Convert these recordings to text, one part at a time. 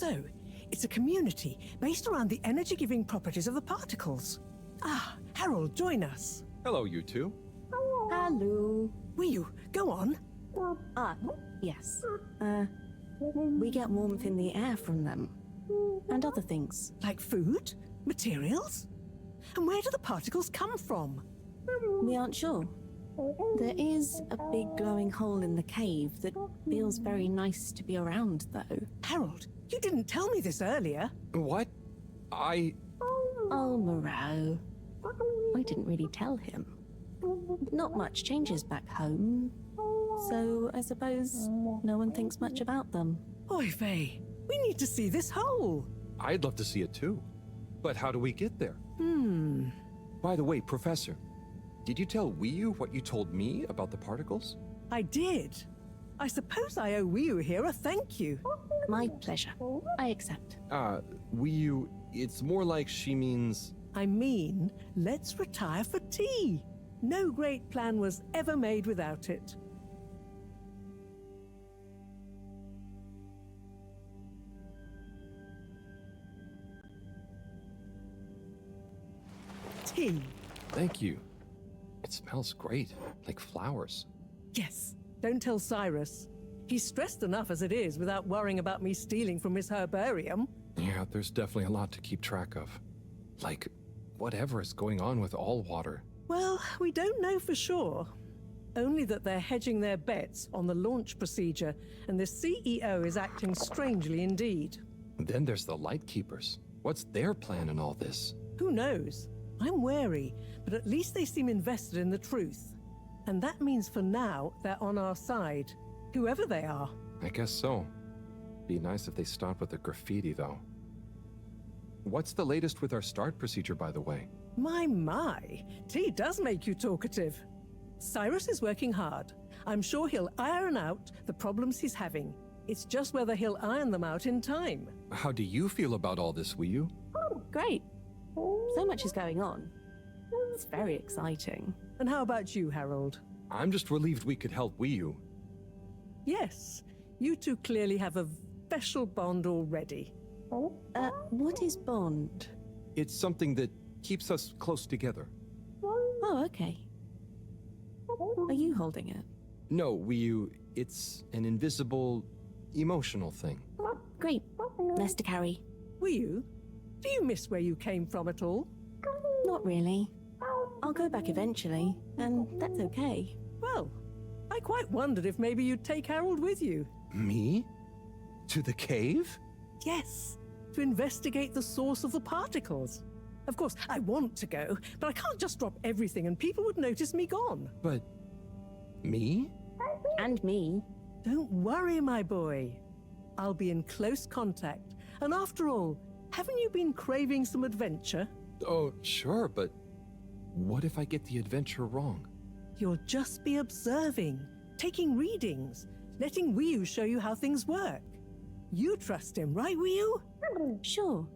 So, it's a community based around the energy-giving properties of the particles. Ah, Harold, join us. Hello, you two. Hello. Wiyu, go on. Yes. We get warmth in the air from them. And other things. Like food? Materials? And where do the particles come from? We aren't sure. There is a big glowing hole in the cave that feels very nice to be around, though. Harold, you didn't tell me this earlier. What? Oh, Moreau. I didn't really tell him. Not much changes back home, so I suppose no one thinks much about them. Oy vey, we need to see this hole. I'd love to see it too. But how do we get there? By the way, Professor, did you tell Wiyu what you told me about the particles? I did. I suppose I owe Wiyu here a thank you. My pleasure. I accept. Wiyu, it's more like she means... I mean, let's retire for tea. No great plan was ever made without it. Tea. Thank you. It smells great, like flowers. Yes, don't tell Cyrus. He's stressed enough as it is without worrying about me stealing from his herbarium. Yeah, there's definitely a lot to keep track of. Like, whatever is going on with all water. Well, we don't know for sure. Only that they're hedging their bets on the launch procedure, and the CEO is acting strangely indeed. Then there's the Lightkeepers. What's their plan in all this? Who knows? I'm wary, but at least they seem invested in the truth. And that means for now, they're on our side, whoever they are. I guess so. Be nice if they stopped with the graffiti, though. What's the latest with our start procedure, by the way? My, tea does make you talkative. Cyrus is working hard. I'm sure he'll iron out the problems he's having. It's just whether he'll iron them out in time. How do you feel about all this, Wiyu? Great. So much is going on. It's very exciting. And how about you, Harold? I'm just relieved we could help Wiyu. Yes, you two clearly have a special bond already. What is bond? It's something that keeps us close together. Oh, okay. Are you holding it? No, Wiyu, it's an invisible, emotional thing. Great. Less to carry. Wiyu, do you miss where you came from at all? Not really. I'll go back eventually, and that's okay. Well, I quite wondered if maybe you'd take Harold with you. Me? To the cave? Yes, to investigate the source of the particles. Of course, I want to go, but I can't just drop everything and people would notice me gone. But... me? And me. Don't worry, my boy. I'll be in close contact. And after all, haven't you been craving some adventure? Oh, sure, but what if I get the adventure wrong? You'll just be observing, taking readings, letting Wiyu show you how things work. You trust him, right, Wiyu? Sure.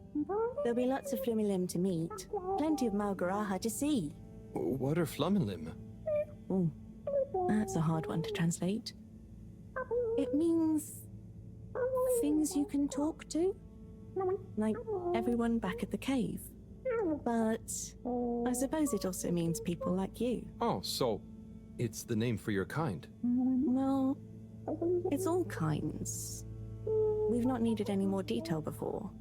There'll be lots of Flumilim to meet. Plenty of Malgaraha to see. What are Flumilim? Oh, that's a hard one to translate. It means things you can talk to. Like everyone back at the cave. But I suppose it also means people like you. Oh, so it's the name for your kind. Well, it's all kinds. We've not needed any more detail before.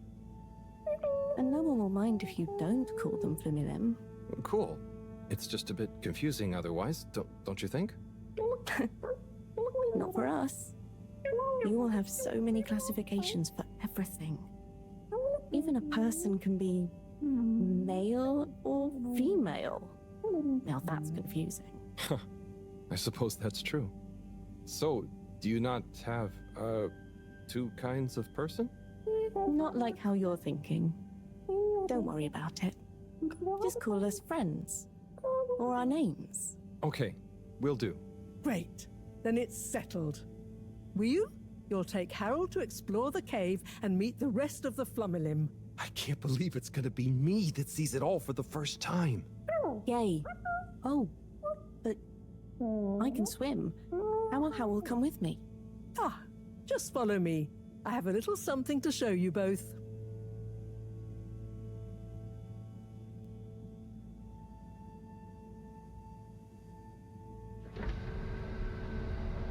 And no one will mind if you don't call them Flumilim. Cool. It's just a bit confusing otherwise, don't you think? Not for us. You all have so many classifications for everything. Even a person can be male or female. Now that's confusing. I suppose that's true. So, do you not have, two kinds of person? Not like how you're thinking. Don't worry about it. Just call us friends. Or our names. Okay, will do. Great. Then it's settled. Wiyu, you'll take Harold to explore the cave and meet the rest of the Flumilim. I can't believe it's gonna be me that sees it all for the first time. Yay. Oh, but I can swim. How will come with me? Ah, just follow me. I have a little something to show you both.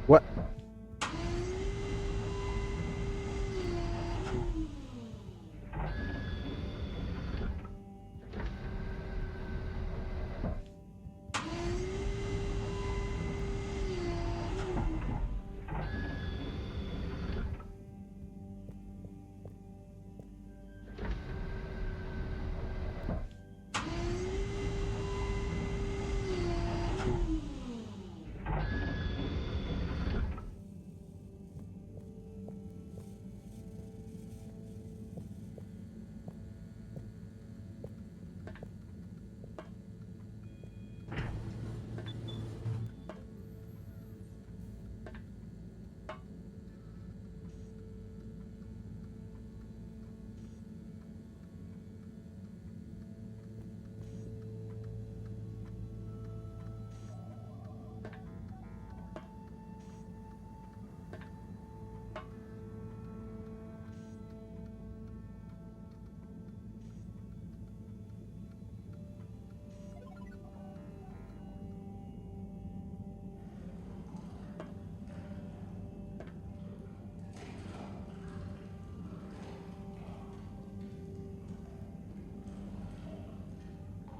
What?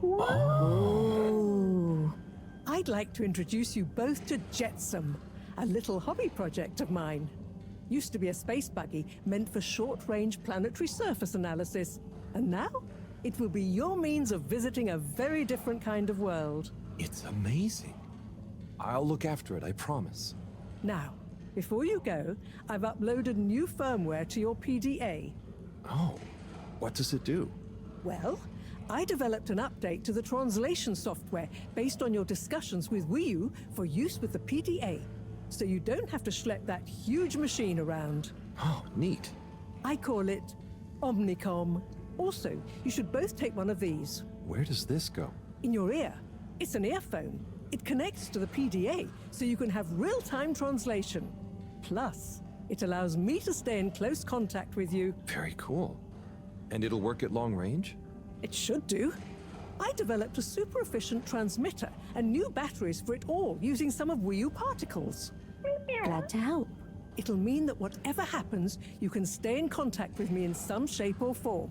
Oh. I'd like to introduce you both to Jetsam, a little hobby project of mine. Used to be a space buggy meant for short-range planetary surface analysis, and now it will be your means of visiting a very different kind of world. It's amazing. I'll look after it, I promise. Now, before you go, I've uploaded new firmware to your PDA. Oh, what does it do? Well, I developed an update to the translation software based on your discussions with Wii U for use with the PDA, so you don't have to schlep that huge machine around. Oh, neat. I call it Omnicom. Also, you should both take one of these. Where does this go? In your ear. It's an earphone. It connects to the PDA, so you can have real-time translation. Plus, it allows me to stay in close contact with you. Very cool. And it'll work at long range? It should do. I developed a super efficient transmitter and new batteries for it all using some of Wii U particles. Glad to help. It'll mean that whatever happens, you can stay in contact with me in some shape or form.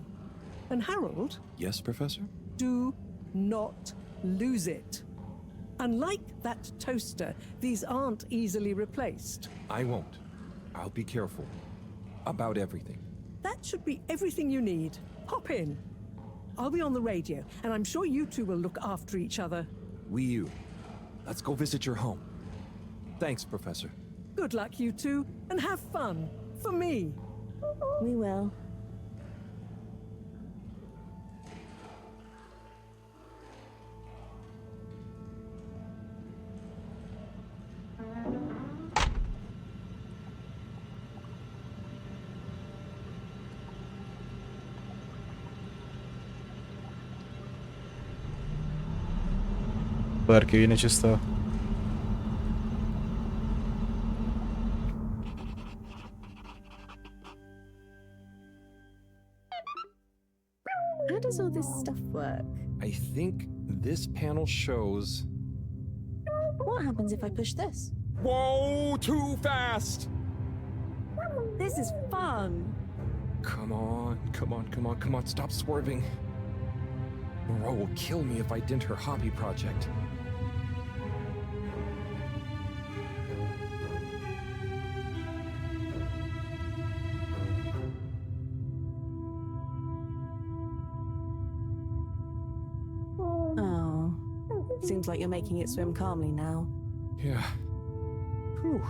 And Harold, Yes, Professor? do not lose it. Unlike that toaster, these aren't easily replaced. I won't. I'll be careful. About everything. That should be everything you need. Hop in. I'll be on the radio, and I'm sure you two will look after each other. Wii U, let's go visit your home. Thanks, Professor. Good luck, you two, and have fun. For me. We will. Joder, que bien hecho está. How does all this stuff work? I think this panel shows... What happens if I push this? Whoa, too fast! This is fun. Come on, come on, come on, come on, stop swerving. Moreau will kill me if I dent her hobby project. Oh. Seems like you're making it swim calmly now. Yeah. Whew.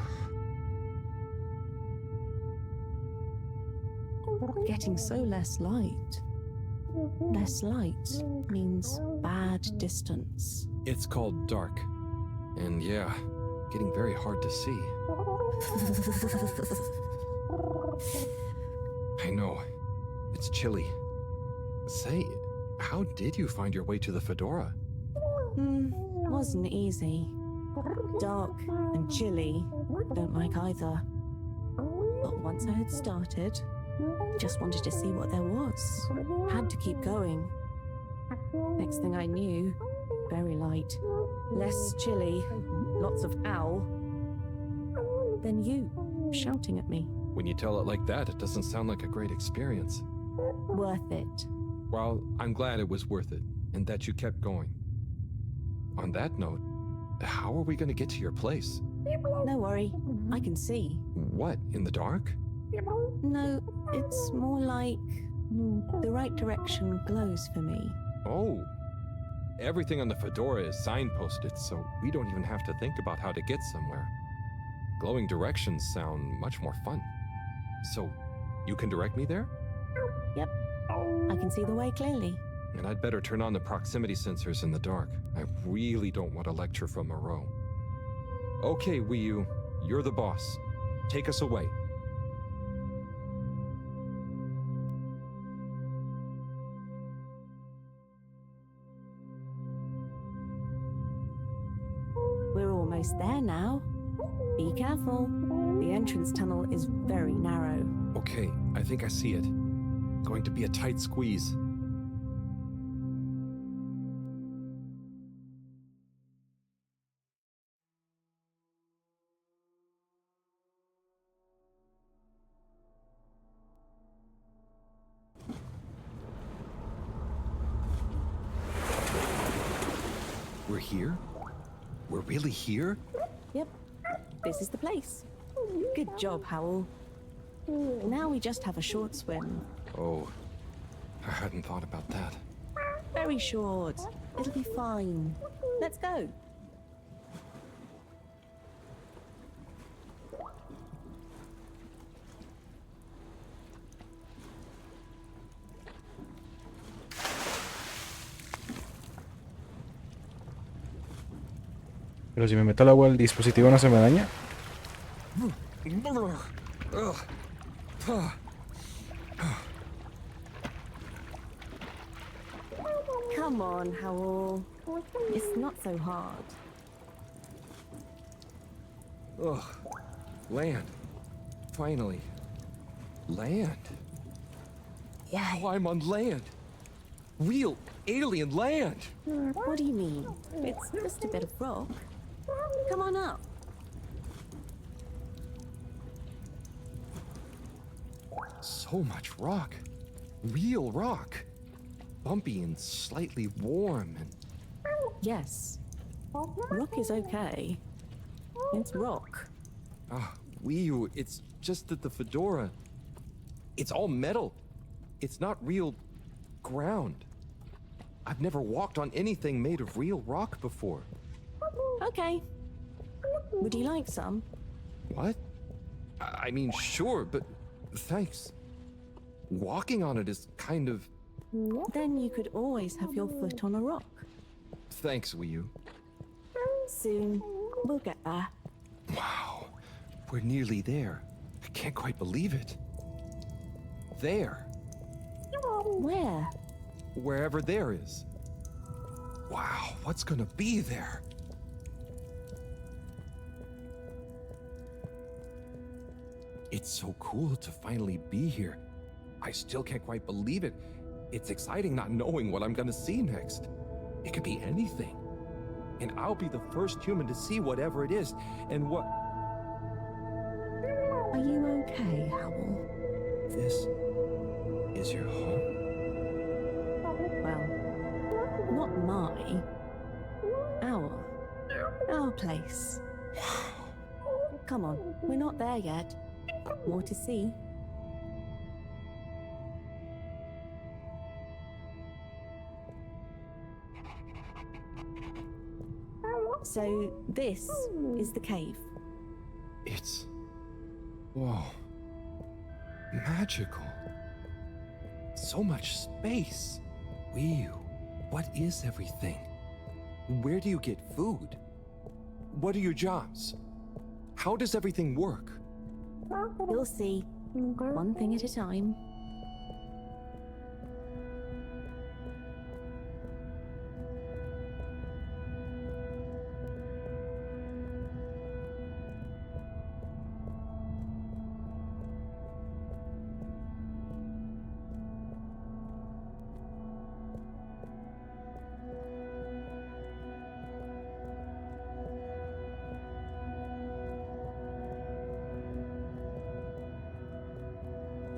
Getting so less light. Less light means bad distance. It's called dark. And yeah, getting very hard to see. I know. It's chilly. Say, how did you find your way to the fedora? Wasn't easy. Dark and chilly. Don't like either. But once I had started, I just wanted to see what there was. Had to keep going. Next thing I knew, very light, less chilly, lots of owl. Then you, shouting at me. When you tell it like that, it doesn't sound like a great experience. Worth it. Well, I'm glad it was worth it, and that you kept going. On that note, how are we going to get to your place? No worry, I can see. What, in the dark? No, it's more like the right direction glows for me. Oh. Everything on the fedora is signposted, so we don't even have to think about how to get somewhere. Glowing directions sound much more fun. So, you can direct me there? Yep, I can see the way clearly. And I'd better turn on the proximity sensors in the dark. I really don't want a lecture from Moreau. Okay, Wii-U, you're the boss. Take us away. We're almost there now. Be careful. The entrance tunnel is very narrow. Okay, I think I see it. Going to be a tight squeeze. We're here? We're really here? Yep, this is the place. Good job, Howell. Now we just have a short swim. Oh, I hadn't thought about that. Very short. It'll be fine. Let's go. Pero si me meto al agua, ¿el dispositivo no se me daña? Come on, Howell. It's not so hard. Ugh. Land. Finally. Land. Wow, I'm on land. Real alien land. What do you mean? It's just a bit of rock. Come on up. So much rock. Real rock. Bumpy and slightly warm and... Yes. Rock is okay. It's rock. Wii-U, it's just that the fedora... It's all metal. It's not real ground. I've never walked on anything made of real rock before. Okay. Would you like some? What? I mean, sure, but thanks. Walking on it is kind of... Then you could always have your foot on a rock. Thanks, Wii-U. Soon, we'll get there. Wow, we're nearly there. I can't quite believe it. There. Where? Wherever there is. Wow, what's gonna be there? It's so cool to finally be here. I still can't quite believe it. It's exciting not knowing what I'm gonna see next. It could be anything. And I'll be the first human to see whatever it is. And what... Are you okay, Howell? This is your home? Well, not my. Our place. Come on, we're not there yet. More to see. So, this is the cave. It's... whoa. Magical. So much space. Wii-U, what is everything? Where do you get food? What are your jobs? How does everything work? You'll see. One thing at a time.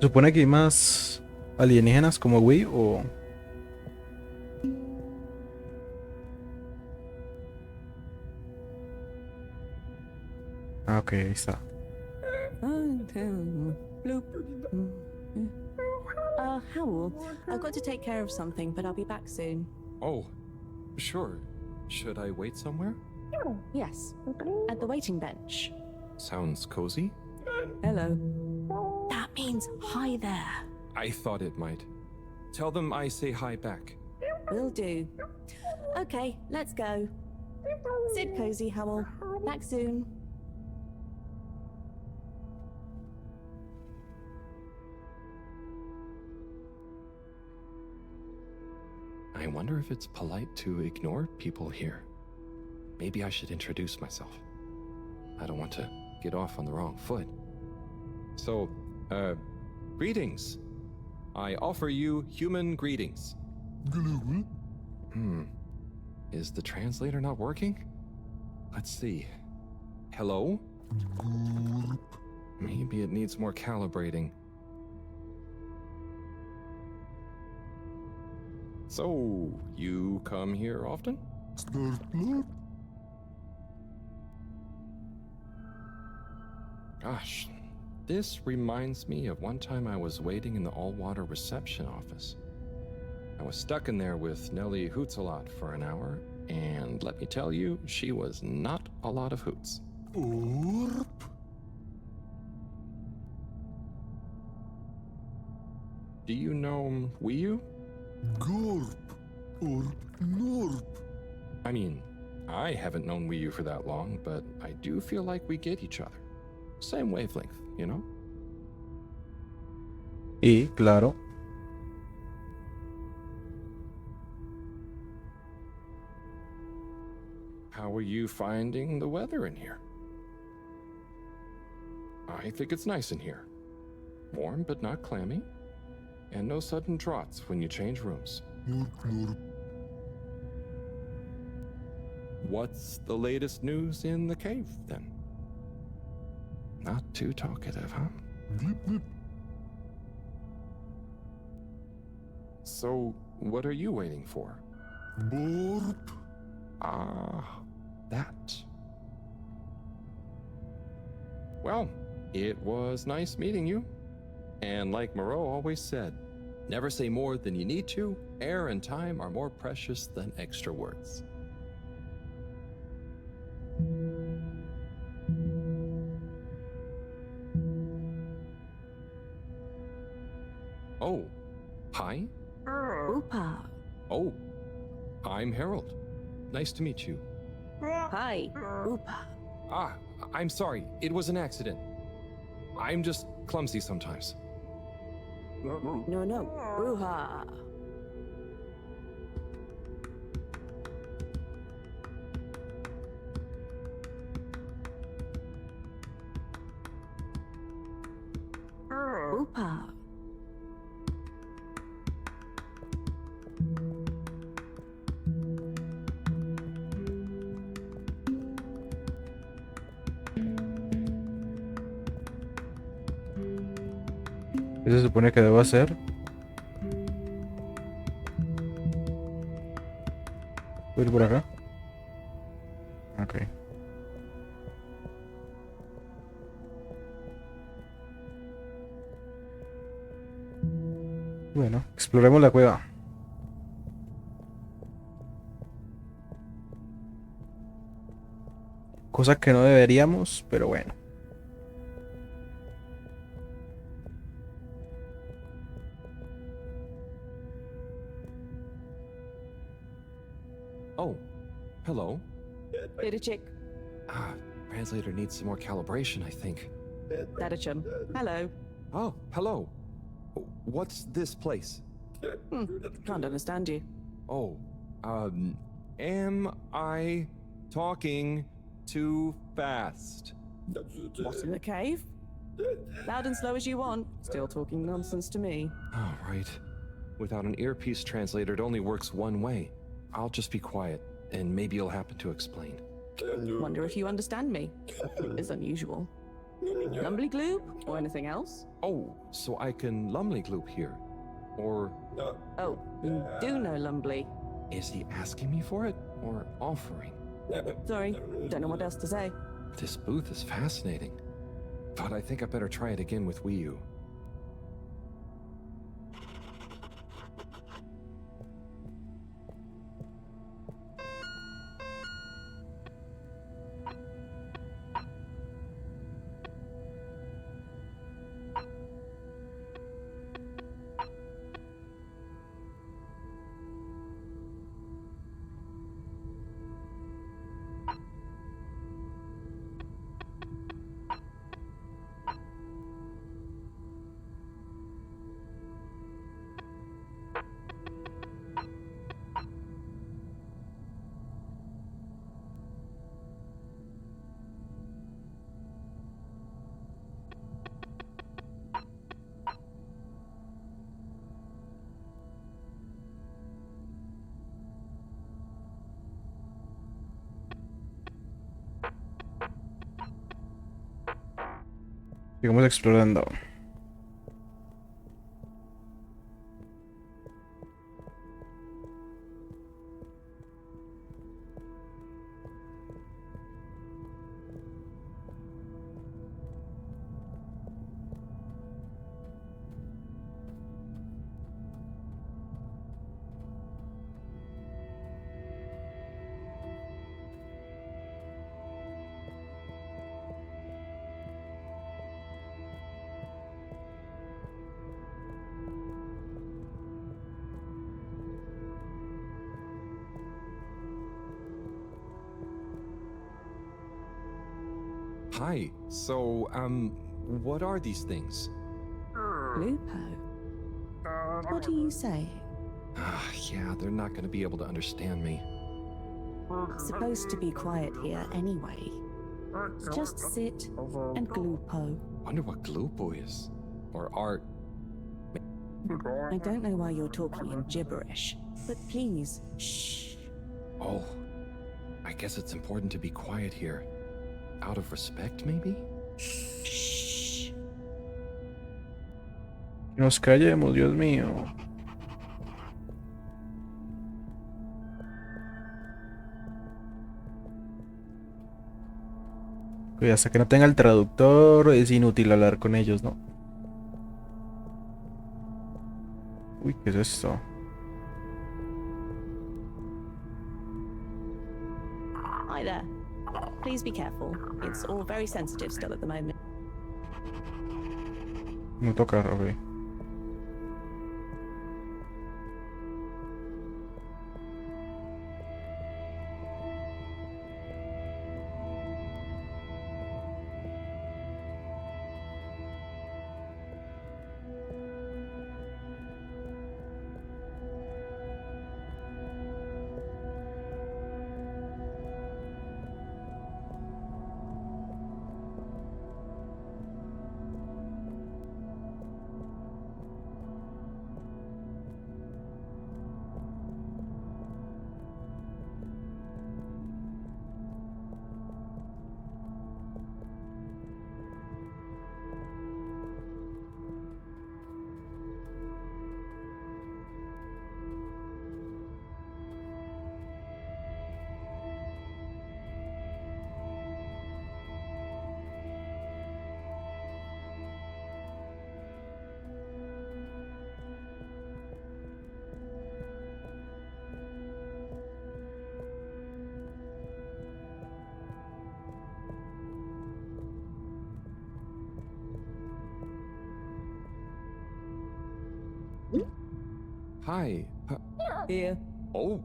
¿Supone que hay más alienígenas como Wii o...? Ah, ok, ahí está. Bloop. Howell, I've got to take care of something, but I'll be back soon. Oh, sure. Should I wait somewhere? Yes, at the waiting bench. Sounds cozy. Hello. That means hi there. I thought it might. Tell them I say hi back. Will do. Okay, let's go. Sit cozy, Howell. Back soon. I wonder if it's polite to ignore people here. Maybe I should introduce myself. I don't want to get off on the wrong foot. So, greetings. I offer you human greetings. Is the translator not working? Let's see. Hello? Maybe it needs more calibrating. So, you come here often? Gosh, this reminds me of one time I was waiting in the all-water reception office. I was stuck in there with Nellie Hoots-a-lot for an hour, and let me tell you, she was not a lot of hoots. Do you know Wii U? Gorp or Norp. I mean, I haven't known Wii U for that long, but I do feel like we get each other. Same wavelength, you know? Y, claro. How are you finding the weather in here? I think it's nice in here. Warm but not clammy. And no sudden draughts when you change rooms. Norp. What's the latest news in the cave, then? Not too talkative, huh? Blip. So, what are you waiting for? Borp. Ah, that. Well, it was nice meeting you. And like Moreau always said, never say more than you need to. Air and time are more precious than extra words. Oh, hi. Oopa. Oh, I'm Harold. Nice to meet you. Hi. Oopa. Ah, I'm sorry. It was an accident. I'm just clumsy sometimes. No. Bruha. Oopa. ¿Qué se supone que debo hacer? ¿Puedo ir por acá? Ok. Bueno, exploremos la cueva. Cosa que no deberíamos, pero bueno. Oh, hello. Bit chick. Ah, translator needs some more calibration, I think. Dadachum. Hello. Oh, hello. What's this place? Can't understand you. Oh, am I talking too fast? What, in the cave? Loud and slow as you want. Still talking nonsense to me. Oh, right. Without an earpiece translator, it only works one way. I'll just be quiet, and maybe you'll happen to explain. Wonder if you understand me. It's unusual. Lumbly glue? Or anything else? Oh, so I can lumley gloop here. Or Oh, you do know Lumbly. is he asking me for it or offering? Sorry, don't know what else to say. This booth is fascinating, but I think I better try it again with Wii U. Sigamos explorando. Hi, so, what are these things? Lupo? What do you say? Yeah, they're not gonna be able to understand me. Supposed to be quiet here anyway. Just sit and glupo. Wonder what glupo is. Or art. I don't know why you're talking in gibberish, but please, shh. Oh, I guess it's important to be quiet here. Out of respect, maybe? Shh. Que nos callemos, Dios mío. Oye, hasta que no tenga el traductor es inútil hablar con ellos, ¿no? Uy, ¿qué es esto? Hi there. Please be careful. It's all very sensitive still at the moment. No tocar, ok. Hi. Here. Oh.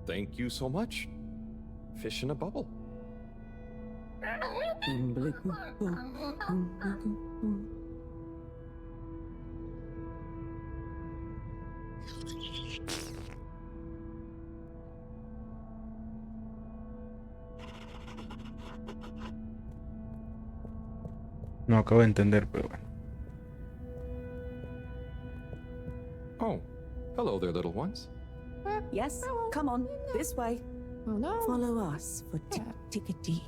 Thank you so much. Fish in a bubble. No acabo de entender, pero bueno. Oh. Hello there, little ones. Yes, come on, this way. Follow us for tickety.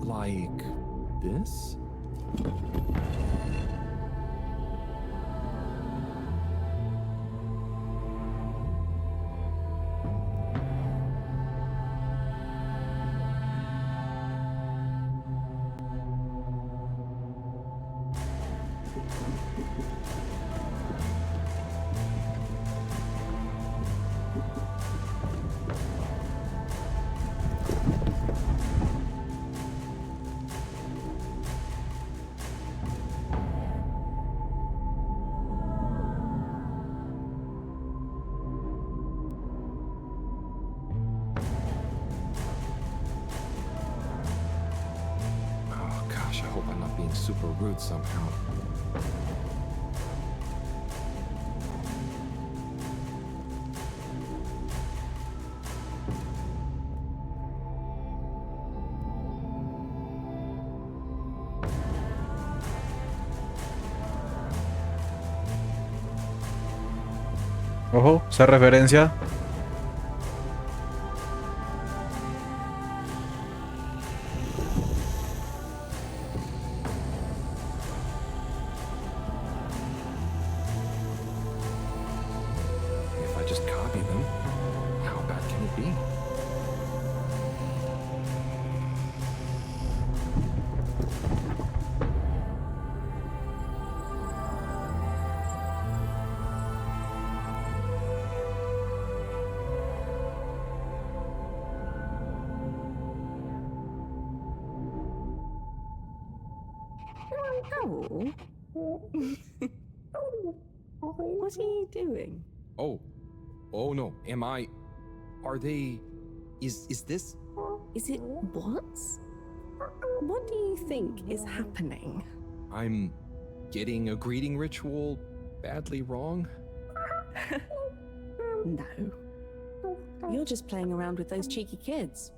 Like this? Oh gosh, I hope I'm not being super rude somehow. Ojo, esa referencia. If I just copy them, how bad can it be? Oh. What are you doing? Oh. Oh no. Am I... Are they... Is this... Is it what? What do you think is happening? I'm getting a greeting ritual badly wrong? No. You're just playing around with those cheeky kids.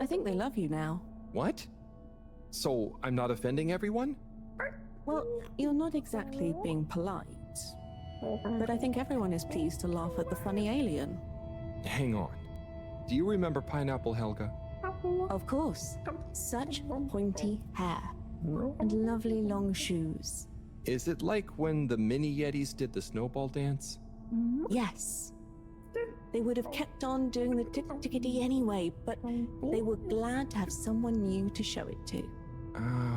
I think they love you now. What? So I'm not offending everyone? Well, you're not exactly being polite. But I think everyone is pleased to laugh at the funny alien. Hang on. Do you remember Pineapple Helga? Of course. Such pointy hair. And lovely long shoes. Is it like when the mini Yetis did the snowball dance? Yes. They would have kept on doing the tick-tickety anyway, but they were glad to have someone new to show it to.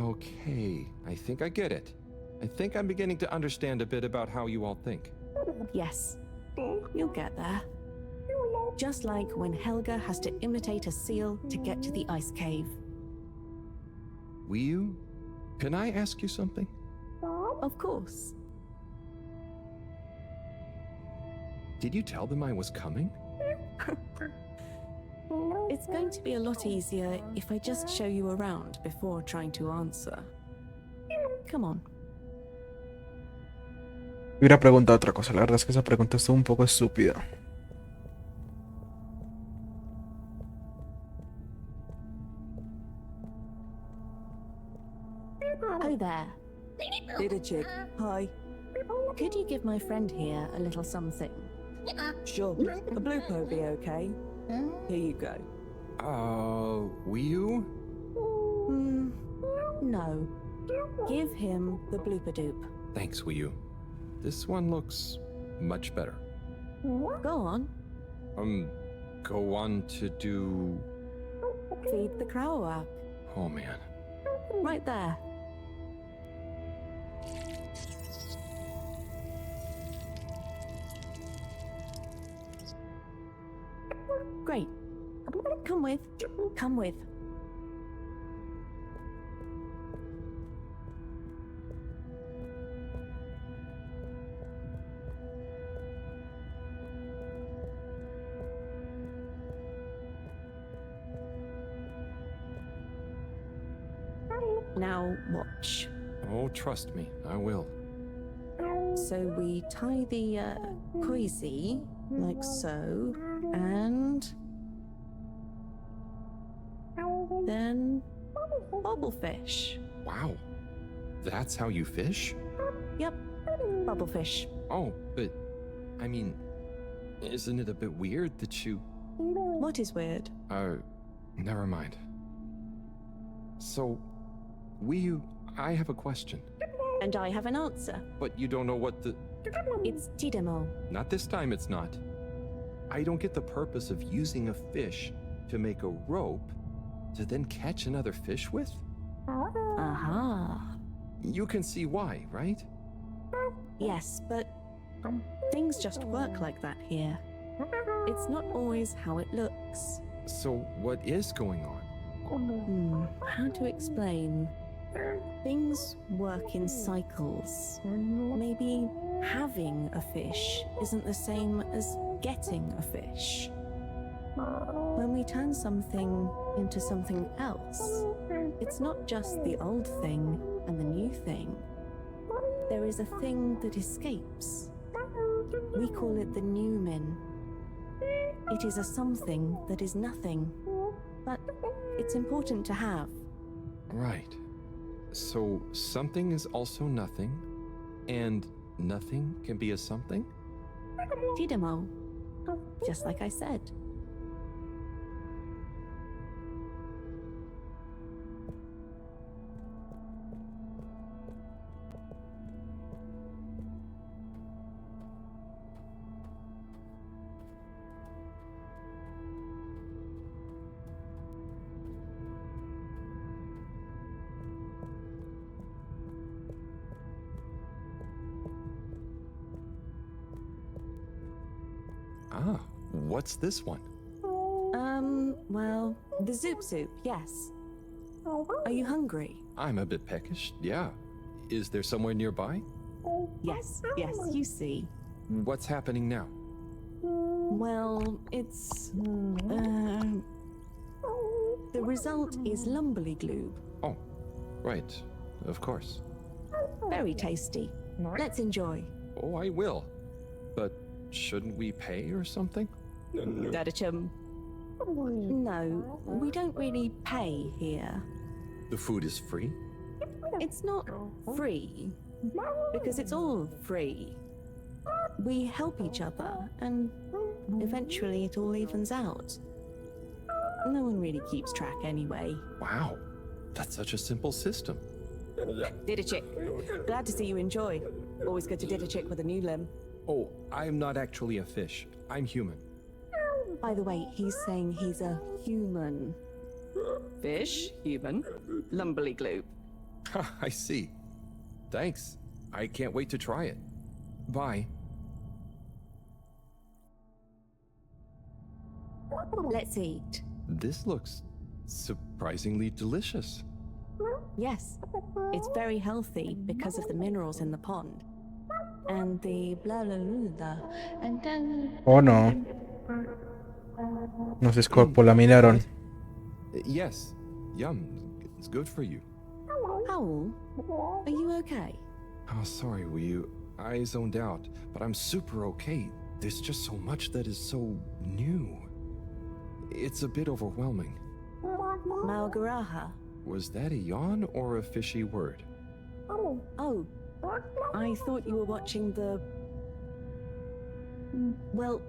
Okay. I think I get it. I think I'm beginning to understand a bit about how you all think. Yes, you'll get there. Just like when Helga has to imitate a seal to get to the ice cave. Wiyu, can I ask you something? Of course. Did you tell them I was coming? It's going to be a lot easier if I just show you around before trying to answer. Come on. Hubiera preguntado otra cosa. La verdad es que esa pregunta estuvo un poco estúpida. Oh there. Little chick. Hi. Could you give my friend here a little something? Sure. A blooper will be okay. Here you go. Wiyu? No. Give him the blooper doop. Thanks, Wiyu. This one looks much better. Go on. Go on to do... Feed the crowak. Oh man. Right there. Great. Come with. Come with. Now watch. Oh, trust me, I will. So we tie the koizi like so, and then bubblefish. Wow. That's how you fish? Yep, bubblefish. Oh, but... I mean... Isn't it a bit weird that you... What is weird? Never mind. So, I have a question. And I have an answer. But you don't know what the... It's tidemo. Not this time, it's not. I don't get the purpose of using a fish to make a rope to then catch another fish with? Aha. You can see why, right? Yes, but things just work like that here. It's not always how it looks. So, what is going on? How to explain? Things work in cycles. Maybe having a fish isn't the same as getting a fish. When we turn something into something else, it's not just the old thing and the new thing. There is a thing that escapes. We call it the numen. It is a something that is nothing, but it's important to have. Right. So, something is also nothing, and nothing can be a something? Tidemo. Just like I said. Ah, what's this one? Well, the soup, yes. Are you hungry? I'm a bit peckish, yeah. Is there somewhere nearby? Yes, you see. What's happening now? Well, it's... the result is lumberly-glue. Oh, right, of course. Very tasty. Let's enjoy. Oh, I will. But shouldn't we pay or something? Dadachum. No, we don't really pay here. The food is free? It's not free, because it's all free. We help each other, and eventually it all evens out. No one really keeps track anyway. Wow, that's such a simple system. Didachik, glad to see you enjoy. Always good to didachik with a new limb. Oh, I'm not actually a fish. I'm human. By the way, he's saying he's a human. Fish, human, lumberly glue. I see. Thanks. I can't wait to try it. Bye. Let's eat. This looks surprisingly delicious. Yes, it's very healthy because of the minerals in the pond. And the blah blah blah blah. And then... Oh no. Nos escopolaminaron. Yes. Yum. It's good for you. Owl, are you okay? Oh, sorry, Wii. I zoned out, but I'm super okay. There's just so much that is so new. It's a bit overwhelming. Malgaraha. Was that a yawn or a fishy word? Oh, I thought you were watching the... Well,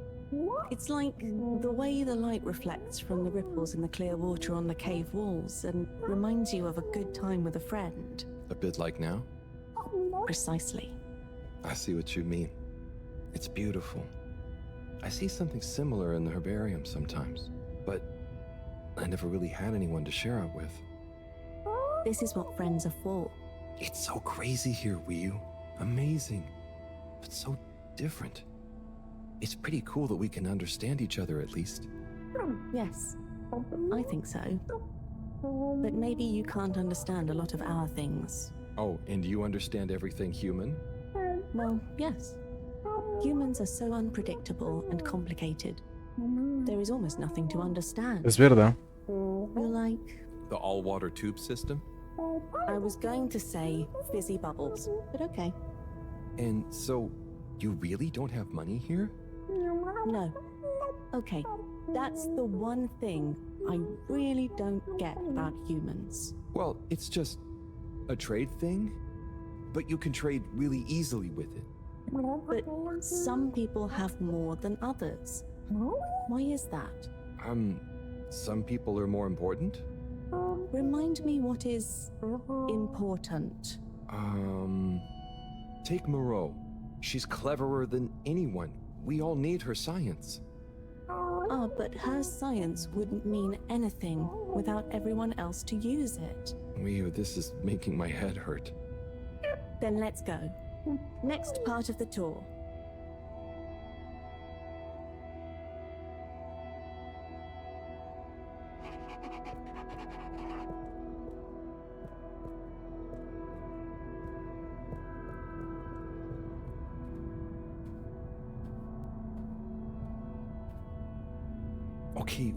it's like the way the light reflects from the ripples in the clear water on the cave walls and reminds you of a good time with a friend. A bit like now? Precisely. I see what you mean. It's beautiful. I see something similar in the herbarium sometimes, but I never really had anyone to share it with. This is what friends are for. It's so crazy here, Wii. Amazing, but so different. It's pretty cool that we can understand each other at least. Yes, I think so. But maybe you can't understand a lot of our things. Oh, and you understand everything human? Well, yes. Humans are so unpredictable and complicated. There is almost nothing to understand. Es verdad. You're like... The all-water tube system? I was going to say fizzy bubbles, but okay. And so, you really don't have money here? No. Okay, that's the one thing I really don't get about humans. Well, it's just a trade thing, but you can trade really easily with it. But some people have more than others. Why is that? Some people are more important? Remind me what is important. Take Moreau. She's cleverer than anyone. We all need her science. Ah, but her science wouldn't mean anything without everyone else to use it. This is making my head hurt. Then let's go. Next part of the tour. Okay,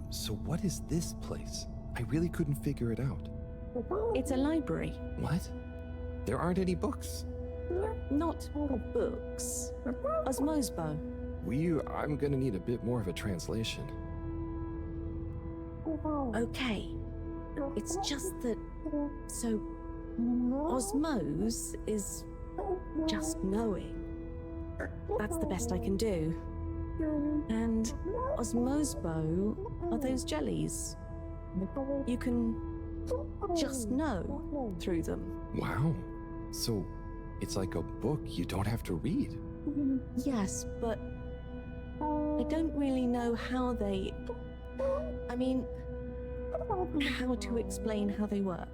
so what is this place? I really couldn't figure it out. It's a library. What? There aren't any books. Not books. Osmosbo. I'm gonna need a bit more of a translation. Okay. It's just that... So, osmose is just knowing. That's the best I can do. And osmosbo are those jellies. You can just know through them. Wow. So, it's like a book you don't have to read. Yes, but I don't really know how they... I mean, how to explain how they work.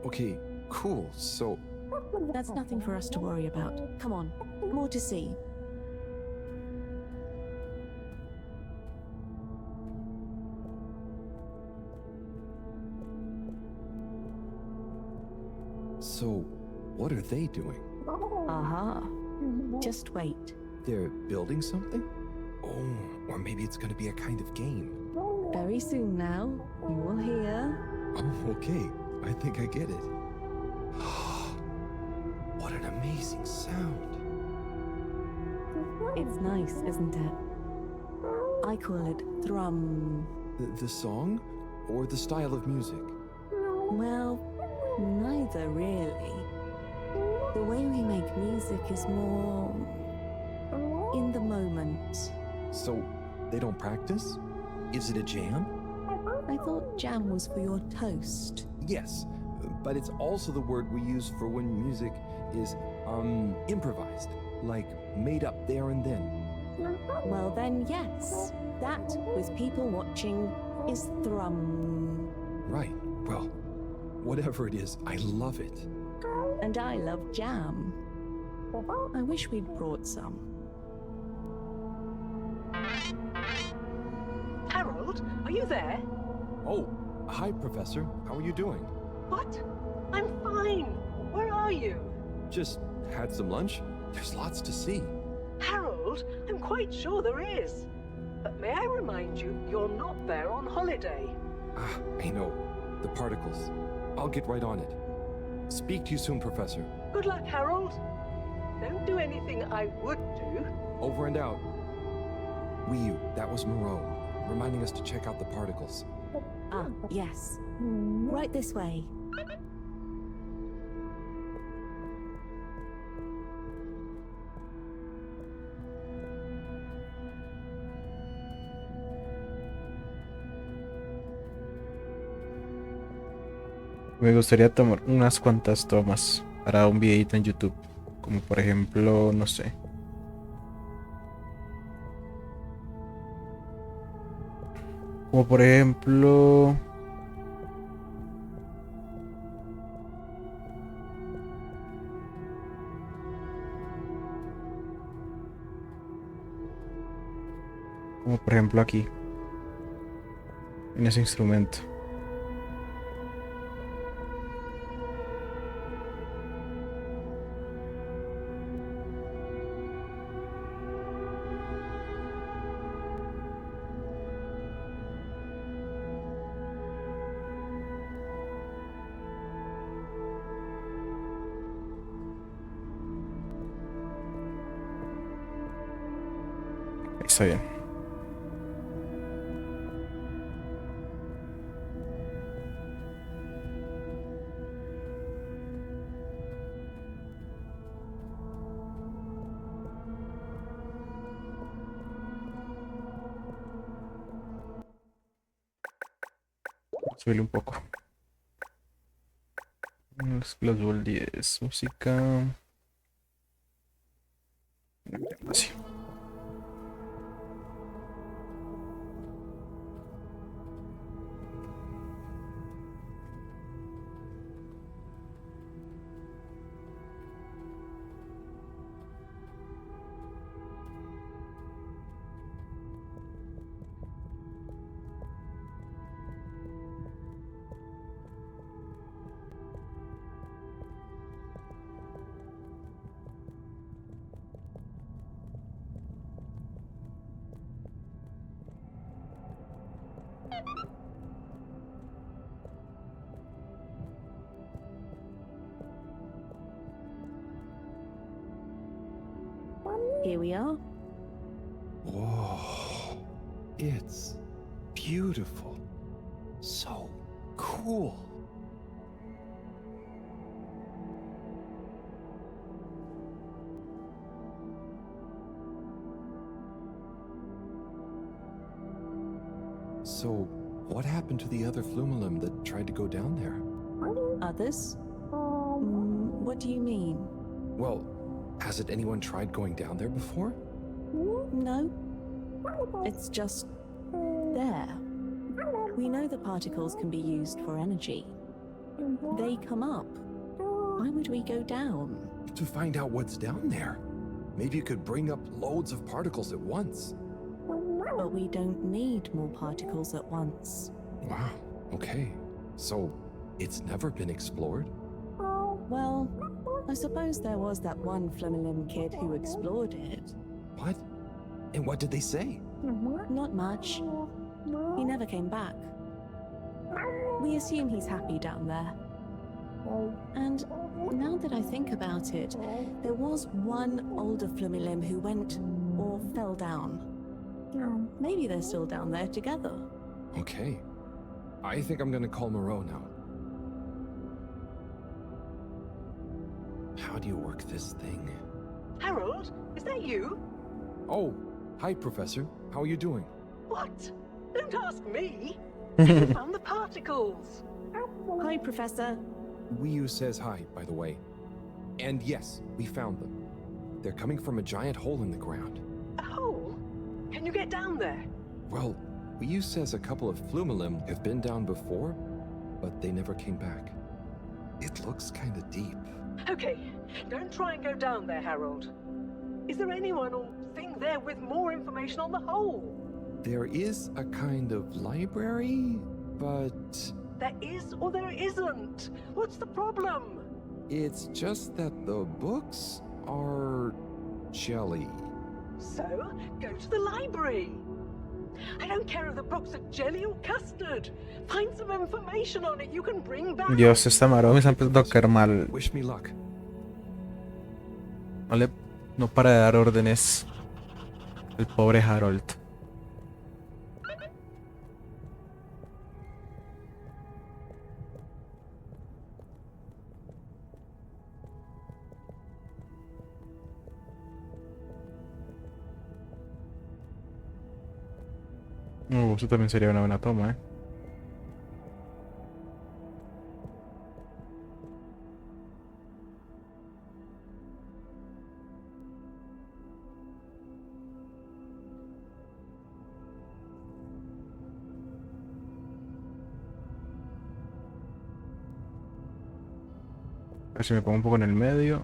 Okay, cool. So, That's nothing for us to worry about. Come on, more to see. what are they doing? Aha. Just wait. They're building something? Oh, or maybe it's gonna be a kind of game. Very soon now, you will hear. Oh, okay. I think I get it. What an amazing sound. It's nice, isn't it? I call it thrum. The song or the style of music? Well, neither really. The way we make music is more in the moment. So, they don't practice? Is it a jam? I thought jam was for your toast. Yes, but it's also the word we use for when music is, improvised, like made up there and then. Well then, yes. That, with people watching, is thrum. Right, well, whatever it is, I love it. And I love jam. I wish we'd brought some. Harold, are you there? Oh, hi, Professor. How are you doing? What? I'm fine. Where are you? Just had some lunch. There's lots to see. Harold, I'm quite sure there is. But may I remind you, you're not there on holiday. Ah, I know. The particles. I'll get right on it. Speak to you soon, Professor. Good luck, Harold. Don't do anything I would do. Over and out. That was Moreau, reminding us to check out the particles. Ah, yes. Right this way. Me gustaría tomar unas cuantas tomas para un videito en YouTube. Como por ejemplo, no sé. Como por ejemplo... Como por ejemplo aquí. En ese instrumento. Está bien. subirle un poco. Los Ball 10. Música. Así. Here we are. Whoa. It's beautiful. So cool. So, what happened to the other Flumelum that tried to go down there? Others? What do you mean? Well, hasn't anyone tried going down there before? No. It's just there. We know the particles can be used for energy. They come up. Why would we go down? To find out what's down there. Maybe you could bring up loads of particles at once. But we don't need more particles at once. Wow, okay. So, it's never been explored? Well, I suppose there was that one Flumelum kid who explored it. What? And what did they say? Not much. He never came back. We assume he's happy down there. And now that I think about it, there was one older Flumelum who went or fell down. Maybe they're still down there together. Okay. I think I'm gonna call Moreau now. How do you work this thing? Harold, is that you? Oh, hi, Professor. How are you doing? What? Don't ask me. You found the particles. Hi, Professor. Wiyu says hi, by the way. And yes, we found them. They're coming from a giant hole in the ground. A hole? Can you get down there? Well, Wiyu says a couple of Flumelum have been down before, but they never came back. It looks kinda deep. Okay, don't try and go down there, Harold. Is there anyone or thing there with more information on the hole? There is a kind of library, but There is or there isn't. What's the problem? it's just that the books are jelly. So, go to the library. I don't care if the books are jelly or custard. Find some information on it you can bring back. Dios, esta Marón me está empezando a caer mal. Wish me luck. No para de dar órdenes. El pobre Harold. Eso también sería una buena toma, ¿eh? A ver si me pongo un poco en el medio.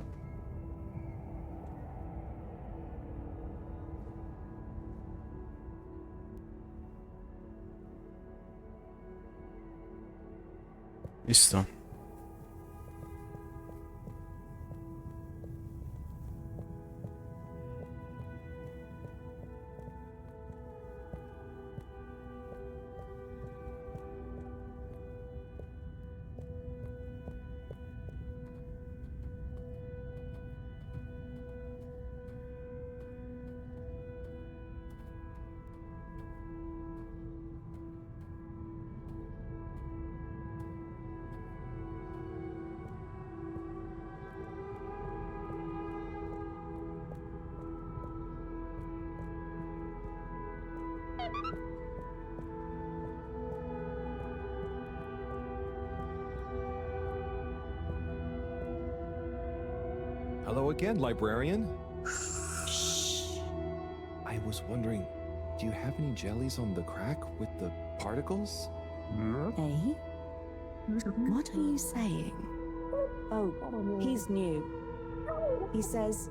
Listo. Hello again, librarian. I was wondering, do you have any jellies on the crack with the particles? Eh? What are you saying? Oh, he's new. He says,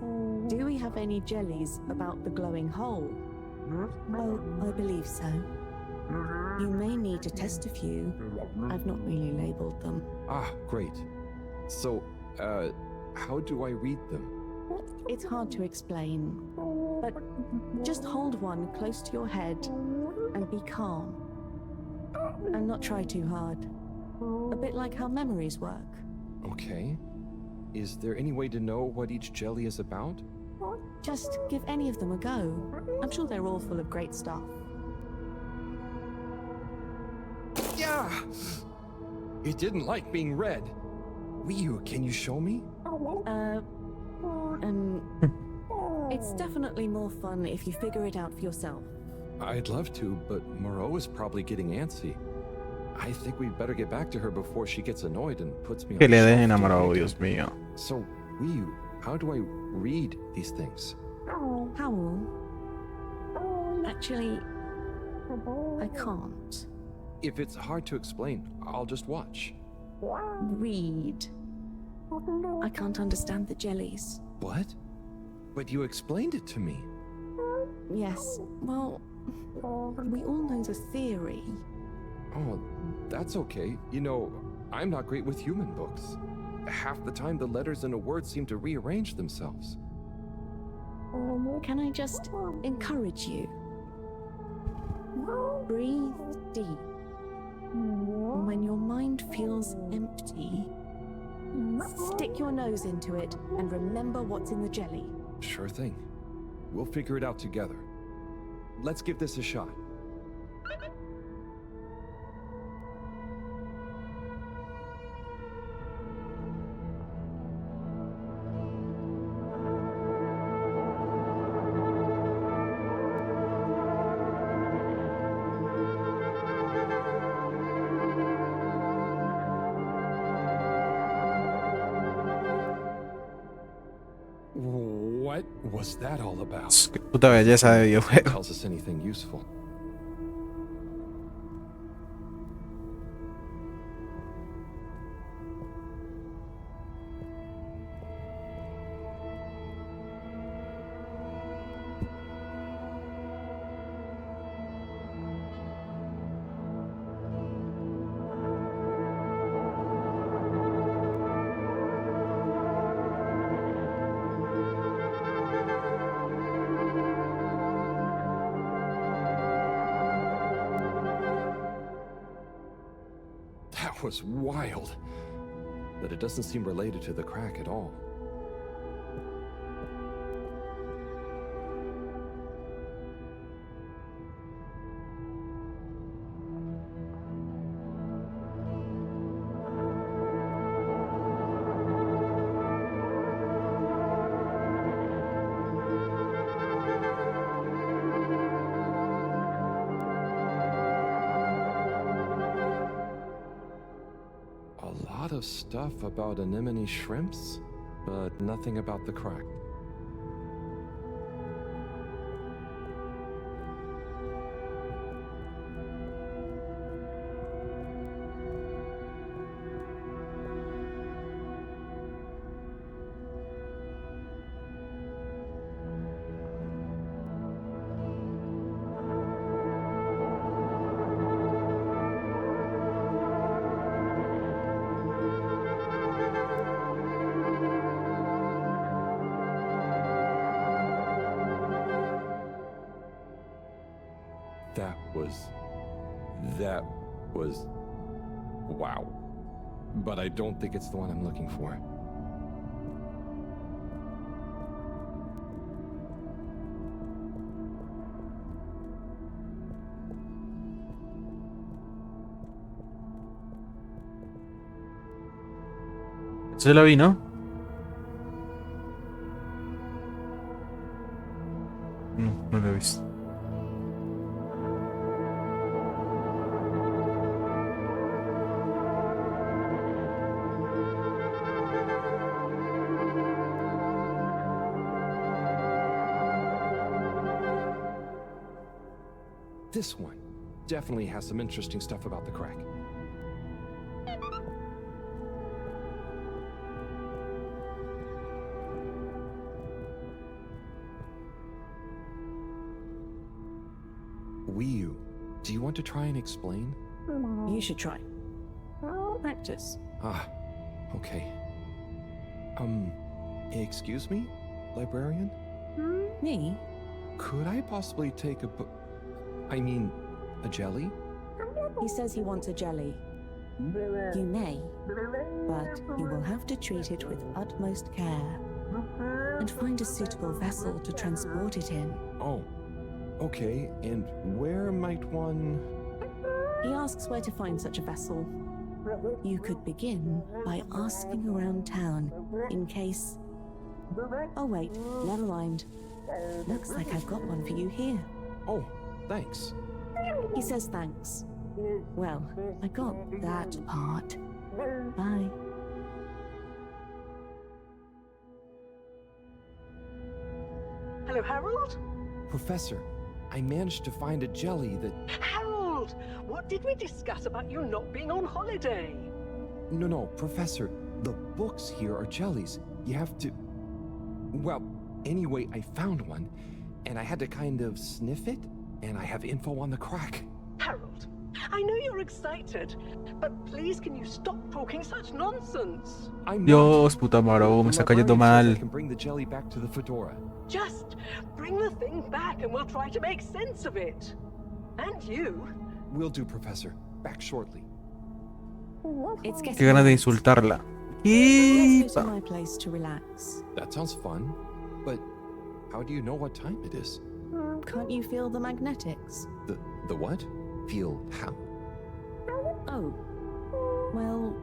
do we have any jellies about the glowing hole? Oh, I believe so. You may need to test a few. I've not really labeled them. Ah, great. So, how do I read them? It's hard to explain, but just hold one close to your head and be calm. And not try too hard. A bit like how memories work. Okay. Is there any way to know what each jelly is about? Just give any of them a go. I'm sure they're all full of great stuff. Yeah! It didn't like being read. Ryu, can you show me? It's definitely more fun if you figure it out for yourself. I'd love to, but Moreau is probably getting antsy. I think we'd better get back to her before she gets annoyed and puts me on Que the le shelf den to enamorado, read. Dios mío. So, Ryu, how do I read these things? Howl? Actually, I can't. If it's hard to explain, I'll just watch. Read. I can't understand the jellies. What? But you explained it to me. Yes, well, we all know the theory. Oh, that's okay. You know, I'm not great with human books. Half the time the letters in a word seem to rearrange themselves. Can I just encourage you? Breathe deep. When your mind feels empty, stick your nose into it and remember what's in the jelly. Sure thing. We'll figure it out together. Let's give this a shot. What was that all about? Qué puta belleza de videojuego. Tells us anything useful. That was wild. But it doesn't seem related to the crack at all. A lot of stuff about anemone shrimps, but nothing about the crack. That was wow. But I don't think it's the one I'm looking for. ¿Se la vi, no? No, no la he visto. This one definitely has some interesting stuff about the crack. Wii, do you want to try and explain? You should try. Practice. Ah, okay. Excuse me, librarian? Me? Could I possibly take a a jelly? He says he wants a jelly. You may, but you will have to treat it with utmost care and find a suitable vessel to transport it in. Oh, okay. And where might one... He asks where to find such a vessel. You could begin by asking around town in case... Oh wait, never mind. Looks like I've got one for you here. Oh, thanks. He says thanks. Well, I got that part. Bye. Hello, Harold? Professor, I managed to find a jelly that... Harold, what did we discuss about you not being on holiday? No, Professor, the books here are jellies. You have to... Well, anyway, I found one, and I had to kind of sniff it, and I have info on the crack. Harold, I know you're excited, but please can you stop talking such nonsense? I'm Dios, puta maro, me está cayendo mal. I can bring the jelly back to the fedora. Just bring the thing back and we'll try to make sense of it. And you? Will do, Professor. Back shortly. It's Qué getting ganas de late. insultarla. Let's go to ¡Ipa! my place to relax. That sounds fun, but how do you know what time it is? Can't you feel the magnetics? The what? Feel how? Oh. Well,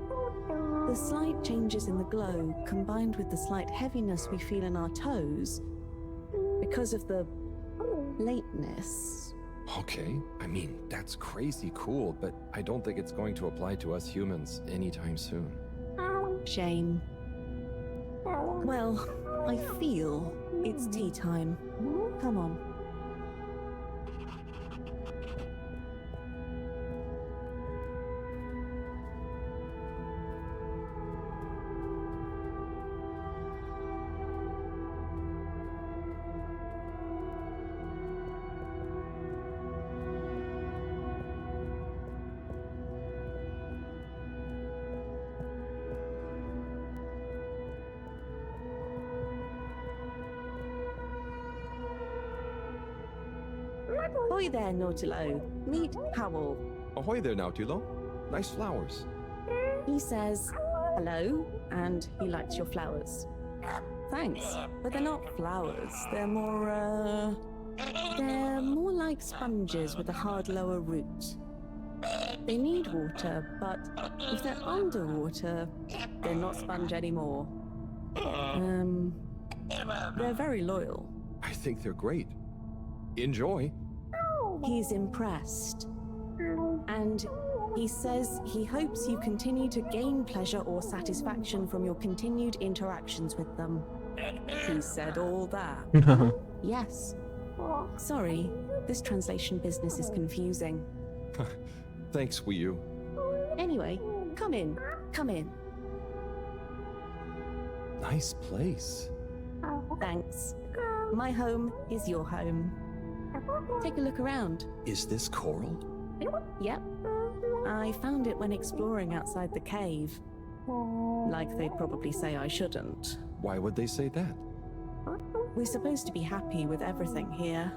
the slight changes in the glow combined with the slight heaviness we feel in our toes because of the lateness. Okay, I mean, that's crazy cool, but I don't think it's going to apply to us humans anytime soon. Shame. Well, I feel it's tea time. Come on. Ahoy there, Nautilo. Meet Howell. Ahoy there, Nautilo. Nice flowers. He says hello, and he likes your flowers. Thanks, but they're not flowers. They're more like sponges with a hard lower root. They need water, but if they're underwater, they're not sponge anymore. They're very loyal. I think they're great. Enjoy. He's impressed. And he says he hopes you continue to gain pleasure or satisfaction from your continued interactions with them. He said all that. Yes. Sorry, this translation business is confusing. Thanks, Wii U. Anyway, come in. Come in. Nice place. Thanks. My home is your home. Take a look around. Is this coral? Yep. I found it when exploring outside the cave. Like they'd probably say I shouldn't. Why would they say that? We're supposed to be happy with everything here.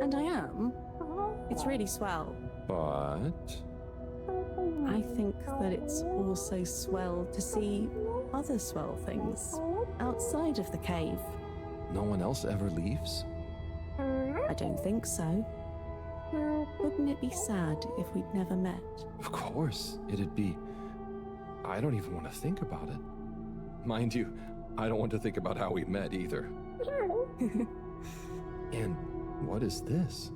And I am. It's really swell. But... I think that it's also swell to see other swell things outside of the cave. no one else ever leaves? I don't think so. Wouldn't it be sad if we'd never met? Of course, it'd be... I don't even want to think about it. Mind you, I don't want to think about how we met either. And what is this?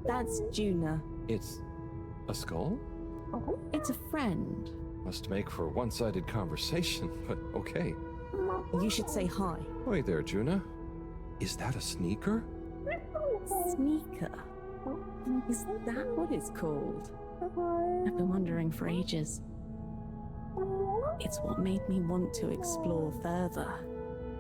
That's Juna. It's a skull? It's a friend. Must make for one-sided conversation, but okay. You should say hi. Wait there, Juna. Is that a sneaker? Sneaker. Is that what it's called? I've been wondering for ages. It's what made me want to explore further.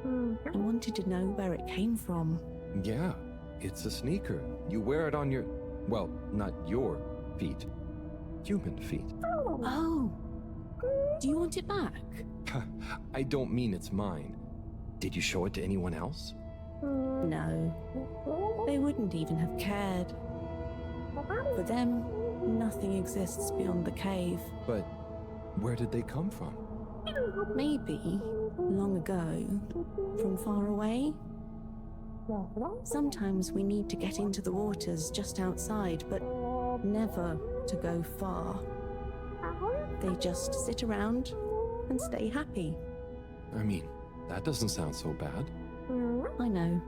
I wanted to know where it came from. Yeah, it's a sneaker. You wear it on your, well, not your feet, human feet. Oh, do you want it back? I don't mean it's mine. Did you show it to anyone else? No, they wouldn't even have cared. For them, nothing exists beyond the cave. But where did they come from? Maybe, long ago, from far away. Sometimes we need to get into the waters just outside, but never to go far. They just sit around and stay happy. I mean, that doesn't sound so bad. I know,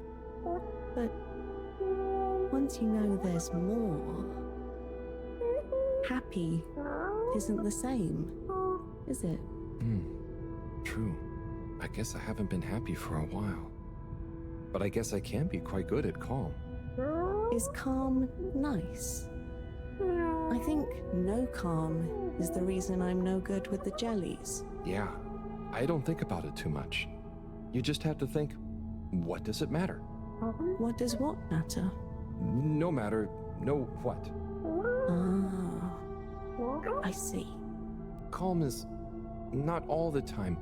but once you know there's more, happy isn't the same, is it? True. I guess I haven't been happy for a while. But I guess I can be quite good at calm. Is calm nice? I think no calm is the reason I'm no good with the jellies. Yeah, I don't think about it too much. You just have to think, what does it matter? What does what matter? No matter, no what. Ah, I see. Calm is not all the time,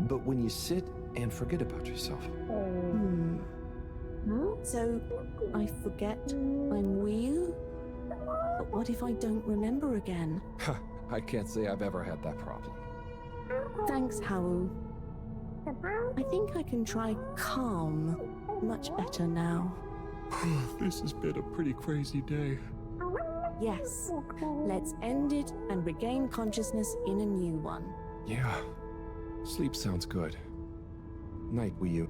but when you sit and forget about yourself. So, I forget I'm real? But what if I don't remember again? I can't say I've ever had that problem. Thanks, Howell. I think I can try calm much better now. This has been a pretty crazy day. Yes, let's end it and regain consciousness in a new one. Yeah, sleep sounds good. Night, Wii U.